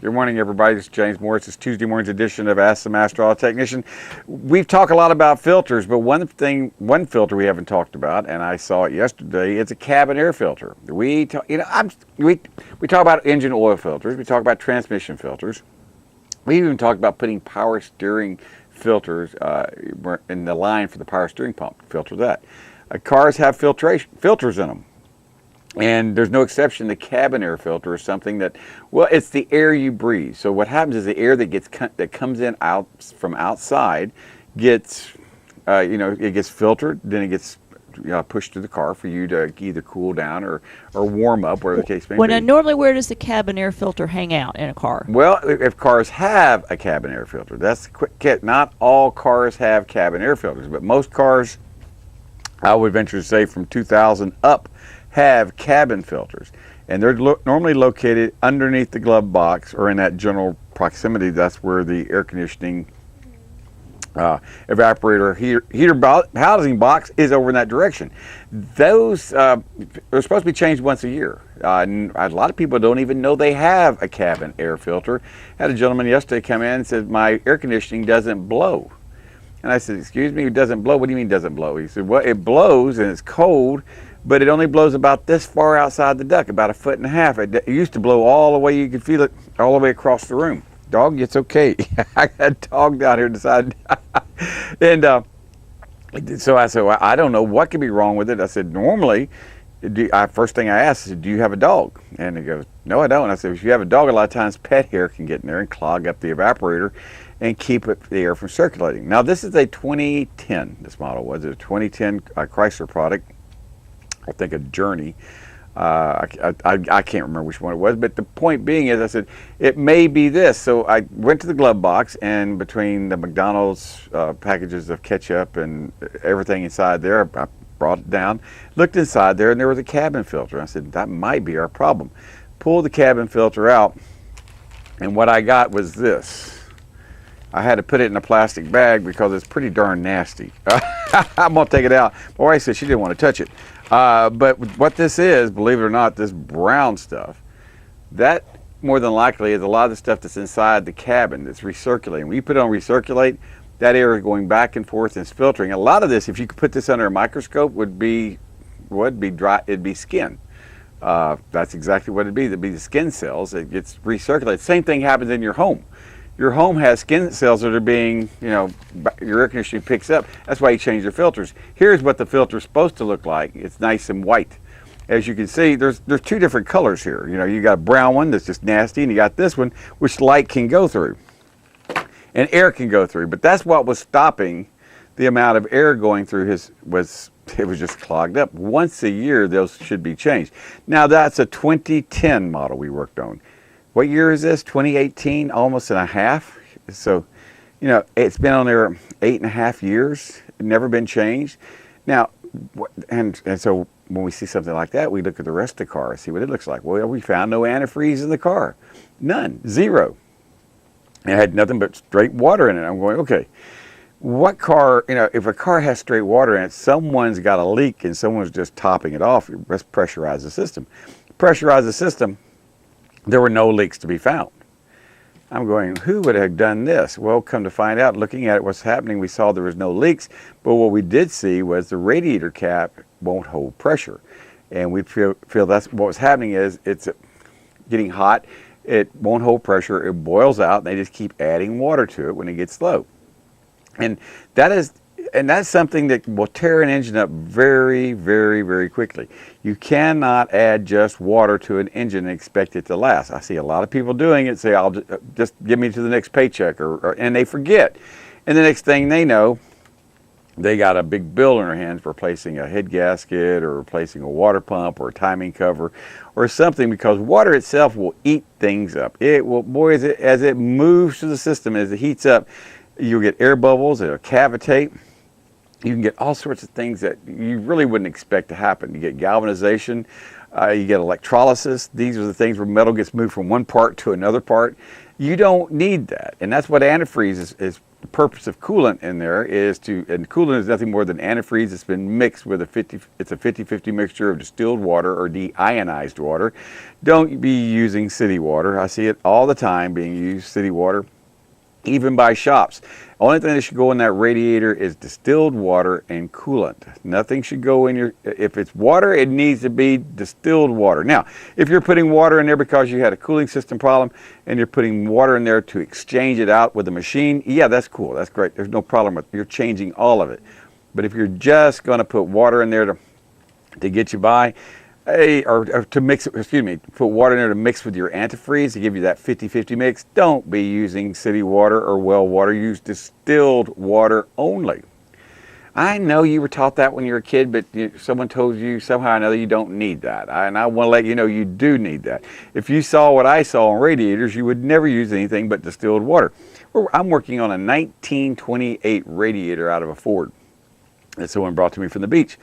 Good morning, everybody. This is James Morris. It's Tuesday morning's edition of Ask the Master Auto Technician. We've talked a lot about filters, but one filter we haven't talked about, and I saw it yesterday. It's a cabin air filter. We talk about engine oil filters. We talk about transmission filters. We even talked about putting power steering filters in the line for the power steering pump. Filter that. Cars have filters in them. And there's no exception. The cabin air filter is something that, well, it's the air you breathe. So what happens is the air that comes in out from outside gets, it gets filtered. Then it gets pushed to the car for you to either cool down or warm up, whatever the case may be. Now, normally, where does the cabin air filter hang out in a car? Well, if cars have a cabin air filter, that's the quick hit. Not all cars have cabin air filters, but most cars, I would venture to say, from 2000 up, have cabin filters, and they're normally located underneath the glove box or in that general proximity. That's where the air conditioning evaporator heater housing box is, over in that direction. Those are supposed to be changed once a year. A lot of people don't even know they have a cabin air filter. I had a gentleman yesterday come in and said, my air conditioning doesn't blow. And I said, excuse me, it doesn't blow? What do you mean doesn't blow? He said, well, it blows and it's cold, but it only blows about this far outside the duct, about 1.5 feet. It used to blow all the way, you could feel it all the way across the room. Dog, it's okay. I got a dog down here decided. And so I said, well, I don't know what could be wrong with it. I said, normally, first thing I asked is, do you have a dog? And he goes, no, I don't. I said, if you have a dog, a lot of times pet hair can get in there and clog up the evaporator and keep the air from circulating. Now, this is a 2010, this model was a 2010 Chrysler product. I think a Journey. I can't remember which one it was, but the point being is, I said, it may be this. So I went to the glove box, and between the McDonald's packages of ketchup and everything inside there, I brought it down, looked inside there, and there was a cabin filter. I said, that might be our problem. Pulled the cabin filter out, and what I got was this. I had to put it in a plastic bag because it's pretty darn nasty. I'm going to take it out. My wife said she didn't want to touch it. But what this is, believe it or not, this brown stuff, that more than likely is a lot of the stuff that's inside the cabin that's recirculating. When you put it on recirculate, that air is going back and forth and it's filtering. A lot of this, if you could put this under a microscope, would be dry. It'd be skin. That's exactly what it'd be. It'd be the skin cells. It gets recirculated. Same thing happens in your home. Your home has skin cells that are being, your air conditioning picks up. That's why you change your filters. Here's what the filter is supposed to look like. It's nice and white. As you can see, there's two different colors here. You got a brown one that's just nasty, and you got this one which light can go through and air can go through. But that's what was stopping the amount of air going through it was just clogged up. Once a year, those should be changed. Now, that's a 2010 model we worked on. What year is this? 2018, almost and a half. So, it's been on there 8.5 years. Never been changed. Now, and so when we see something like that, we look at the rest of the car and see what it looks like. Well, we found no antifreeze in the car. None. Zero. It had nothing but straight water in it. I'm going, okay, what car, if a car has straight water in it, someone's got a leak and someone's just topping it off. Let's pressurize the system. Pressurize the system. There were no leaks to be found. I'm going, who would have done this? Well, come to find out, looking at what's happening, we saw there was no leaks, but what we did see was the radiator cap won't hold pressure. And we feel that's what was happening is it's getting hot, it won't hold pressure, it boils out, and they just keep adding water to it when it gets low. And that's something that will tear an engine up very, very, very quickly. You cannot add just water to an engine and expect it to last. I see a lot of people doing it, say, I'll just give me to the next paycheck, and they forget. And the next thing they know, they got a big bill in their hands for replacing a head gasket or replacing a water pump or a timing cover or something, because water itself will eat things up. It will, boy, as it moves through the system, as it heats up, you'll get air bubbles, it'll cavitate. You can get all sorts of things that you really wouldn't expect to happen. You get galvanization, you get electrolysis. These are the things where metal gets moved from one part to another part. You don't need that. And that's what antifreeze is the purpose of coolant in there is and coolant is nothing more than antifreeze that's been mixed with it's a 50-50 mixture of distilled water or deionized water. Don't be using city water. I see it all the time being used, city water, even by shops. Only thing that should go in that radiator is distilled water and coolant. Nothing should go in if it's water, it needs to be distilled water. Now, if you're putting water in there because you had a cooling system problem and you're putting water in there to exchange it out with the machine, yeah, that's cool, that's great. There's no problem with you're changing all of it. But if you're just going to put water in there to get you by, or to mix it, put water in there to mix with your antifreeze to give you that 50-50 mix, don't be using city water or well water. Use distilled water only. I know you were taught that when you were a kid, but someone told you somehow or another you don't need that. And I want to let you know you do need that. If you saw what I saw on radiators, you would never use anything but distilled water. I'm working on a 1928 radiator out of a Ford that someone brought to me from the beach.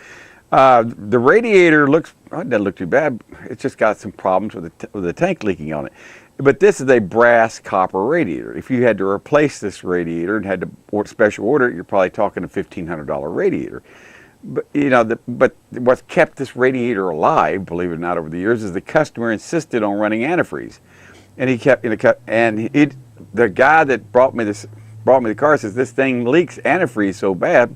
The radiator it doesn't look too bad. It's just got some problems with the tank leaking on it. But this is a brass copper radiator. If you had to replace this radiator and had to special order it, you're probably talking a $1,500 radiator. But but what's kept this radiator alive, believe it or not, over the years, is the customer insisted on running antifreeze, and the guy that brought me the car says this thing leaks antifreeze so bad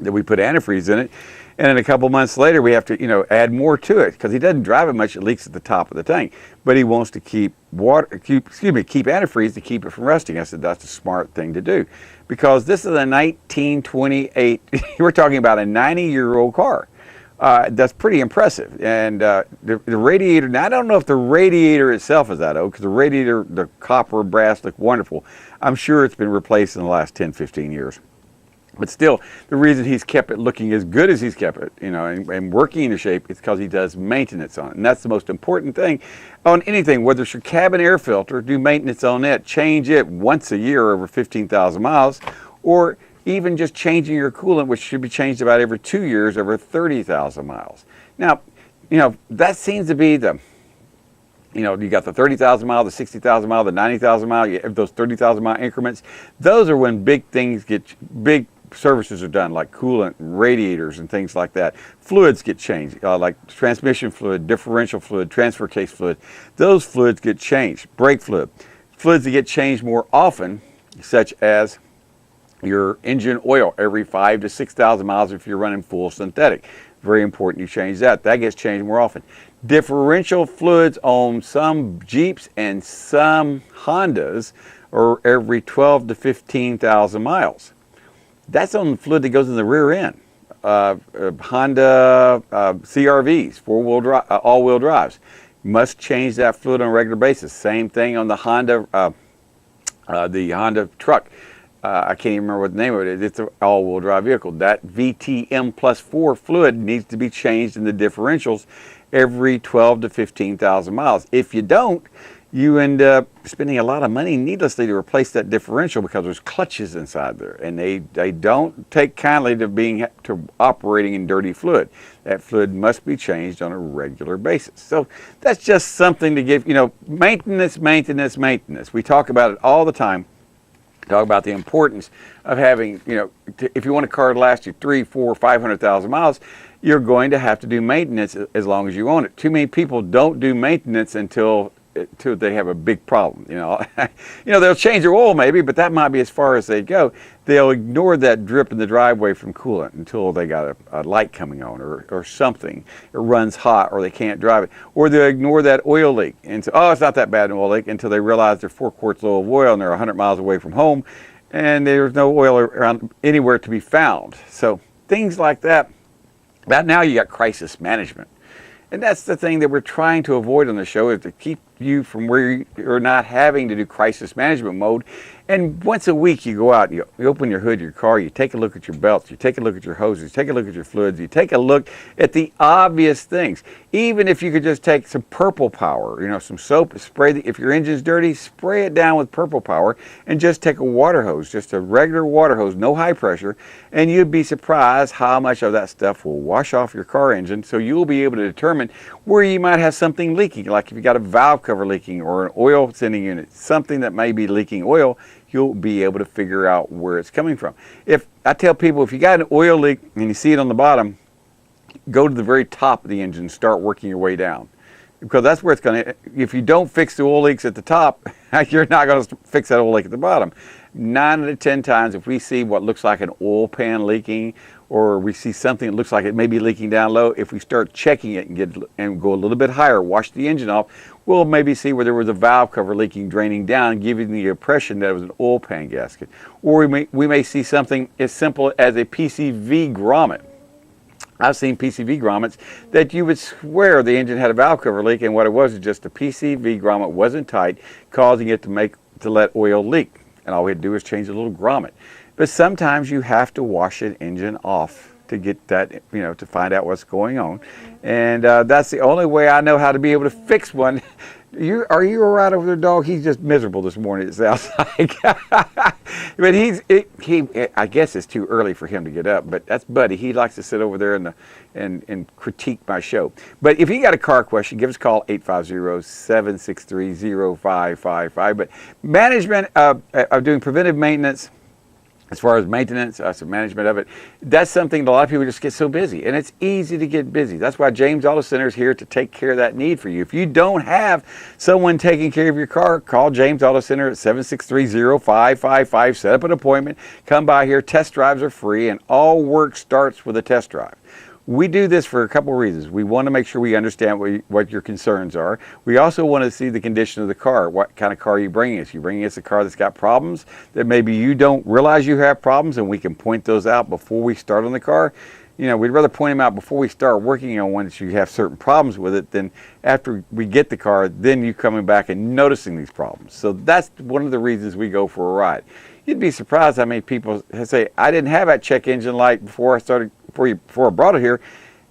that we put antifreeze in it. And then a couple months later, we have to, add more to it because he doesn't drive it much. It leaks at the top of the tank, but he wants to keep antifreeze to keep it from rusting. I said that's a smart thing to do, because this is a 1928. We're talking about a 90-year-old car. That's pretty impressive. And the radiator. Now I don't know if the radiator itself is that old, because the copper brass look wonderful. I'm sure it's been replaced in the last 10, 15 years. But still, the reason he's kept it looking as good as he's kept it, and working into shape, is because he does maintenance on it. And that's the most important thing on anything, whether it's your cabin air filter, do maintenance on it, change it once a year over 15,000 miles, or even just changing your coolant, which should be changed about every 2 years over 30,000 miles. Now, that seems to be you got the 30,000 mile, the 60,000 mile, the 90,000 mile, you have those 30,000 mile increments. Those are when big services are done, like coolant, radiators, and things like that. Fluids get changed, like transmission fluid, differential fluid, transfer case fluid. Those fluids get changed. Brake fluid. Fluids that get changed more often, such as your engine oil every 5,000 to 6,000 miles if you're running full synthetic. Very important you change that. That gets changed more often. Differential fluids on some Jeeps and some Hondas are every 12,000 to 15,000 miles. That's on the fluid that goes in the rear end. Honda CRVs, all-wheel drives, must change that fluid on a regular basis. Same thing on the Honda truck. I can't even remember what the name of it is. It's an all-wheel drive vehicle. That VTM+4 fluid needs to be changed in the differentials every 12,000 to 15,000 miles. If you don't, you end up spending a lot of money needlessly to replace that differential, because there's clutches inside there, and they don't take kindly to operating in dirty fluid. That fluid must be changed on a regular basis. So that's just something to give, maintenance. We talk about it all the time. Talk about the importance of having, if you want a car to last you 300,000, 400,000, 500,000 miles, you're going to have to do maintenance as long as you own it. Too many people don't do maintenance until they have a big problem. They'll change their oil maybe, but that might be as far as they go. They'll ignore that drip in the driveway from coolant until they got a light coming on or something. It runs hot, or they can't drive it. Or they'll ignore that oil leak and say, oh, it's not that bad, an oil leak, until they realize they're 4 quarts low of oil and they're 100 miles away from home and there's no oil around anywhere to be found. So things like that. About now you got crisis management. And that's the thing that we're trying to avoid on the show, is to keep you from where you're not having to do crisis management mode. And once a week you go out, you open your hood of your car, you take a look at your belts, you take a look at your hoses, you take a look at your fluids, you take a look at the obvious things. Even if you could just take some Purple Power, some soap, if your engine's dirty, spray it down with Purple Power, and just take a water hose, just a regular water hose, no high pressure, and you'd be surprised how much of that stuff will wash off your car engine. So you'll be able to determine where you might have something leaking, like if you got a valve cover leaking or an oil sending unit, something that may be leaking oil. you'll be able to figure out where it's coming from. If I tell people, if you got an oil leak and you see it on the bottom, go to the very top of the engine, start working your way down. Because that's where it's going to, if you don't fix the oil leaks at the top, you're not going to fix that oil leak at the bottom. 9 out of 10 times, if we see what looks like an oil pan leaking, or we see something that looks like it may be leaking down low, if we start checking it and go a little bit higher, wash the engine off, we'll maybe see where there was a valve cover leaking, draining down, giving the impression that it was an oil pan gasket. Or we may see something as simple as a PCV grommet. I've seen PCV grommets that you would swear the engine had a valve cover leak, and what it was just the PCV grommet wasn't tight, causing it to let oil leak. And all we had to do was change the little grommet. But sometimes you have to wash an engine off to get that, to find out what's going on. And that's the only way I know how to be able to fix one. Are you all right over there, dog? He's just miserable this morning, it sounds like. But I guess it's too early for him to get up, but that's Buddy. He likes to sit over there and critique my show. But if you got a car question, give us a call, 850-763-0555. But management of doing preventive maintenance, as far as maintenance, some management of it, that's something that a lot of people just get so busy. And it's easy to get busy. That's why James Auto Center is here to take care of that need for you. If you don't have someone taking care of your car, call James Auto Center at 763-0555. Set up an appointment. Come by here. Test drives are free, and all work starts with a test drive. We do this for a couple of reasons. We want to make sure we understand what your concerns are. We also want to see the condition of the car. What kind of car are you bringing us? You're bringing us a car that's got problems that maybe you don't realize you have problems, and we can point those out before we start on the car. We'd rather point them out before we start working on one that you have certain problems with it than after we get the car, then you coming back and noticing these problems. So that's one of the reasons we go for a ride. You'd be surprised how many people say, I didn't have that check engine light before I brought it here.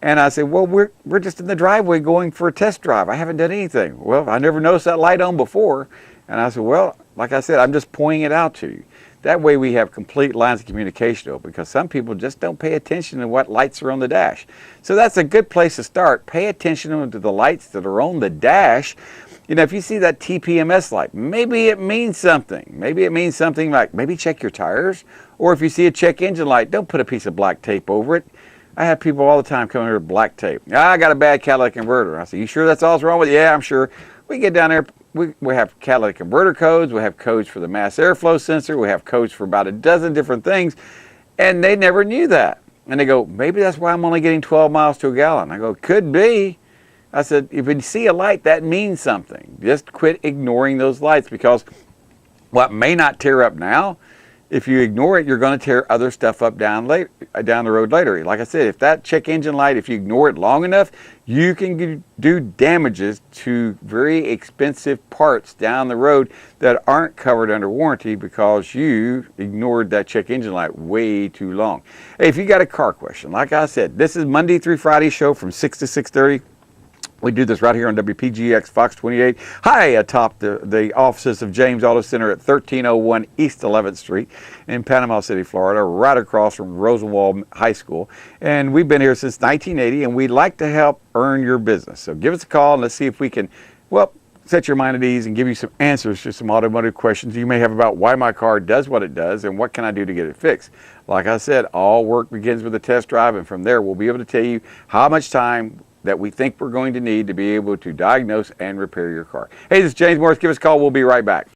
And I said, well, we're just in the driveway going for a test drive. I haven't done anything. Well, I never noticed that light on before. And I said, well, like I said, I'm just pointing it out to you. That way we have complete lines of communication open, because some people just don't pay attention to what lights are on the dash. So that's a good place to start. Pay attention to the lights that are on the dash. If you see that TPMS light, maybe it means something. Maybe it means something like maybe check your tires. Or if you see a check engine light, don't put a piece of black tape over it. I have people all the time coming here with black tape. I got a bad catalytic converter. I say, you sure that's all wrong with it? Yeah, I'm sure. We get down there. We have catalytic converter codes. We have codes for the mass airflow sensor. We have codes for about a dozen different things. And they never knew that. And they go, maybe that's why I'm only getting 12 miles to a gallon. I go, could be. I said, if you see a light, that means something. Just quit ignoring those lights, because what may not tear up now, if you ignore it, you're going to tear other stuff up down the road later. Like I said, if that check engine light, if you ignore it long enough, you can do damages to very expensive parts down the road that aren't covered under warranty because you ignored that check engine light way too long. Hey, if you got a car question, like I said, this is Monday through Friday show from 6 to 6:30. We do this right here on WPGX Fox 28, high atop the offices of James Auto Center at 1301 East 11th Street in Panama City, Florida, right across from Rosenwald High School. And we've been here since 1980, and we'd like to help earn your business. So give us a call, and let's see if we can, set your mind at ease and give you some answers to some automotive questions you may have about why my car does what it does and what can I do to get it fixed. Like I said, all work begins with a test drive, and from there we'll be able to tell you how much time that we think we're going to need to be able to diagnose and repair your car. Hey, this is James Morris. Give us a call. We'll be right back.